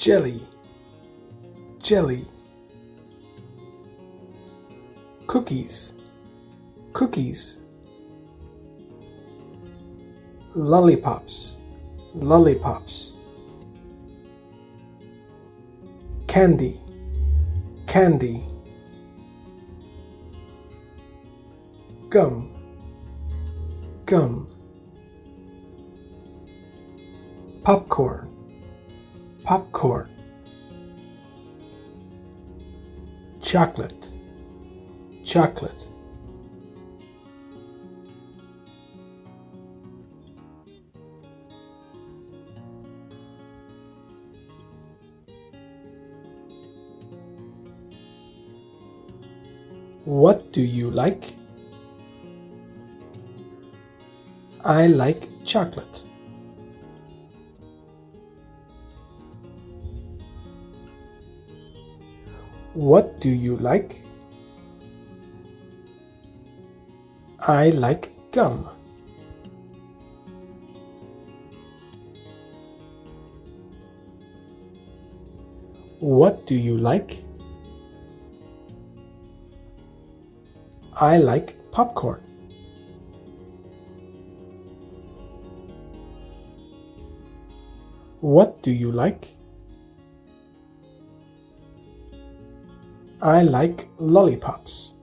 jelly, jelly. Cookies, cookies. Lollipops, lollipops. Candy, candy. Gum, gum. Popcorn, popcorn. Chocolate, chocolate. What do you like? I like chocolate. What do you like? I like gum. What do you like? I like popcorn. What do you like? I like lollipops.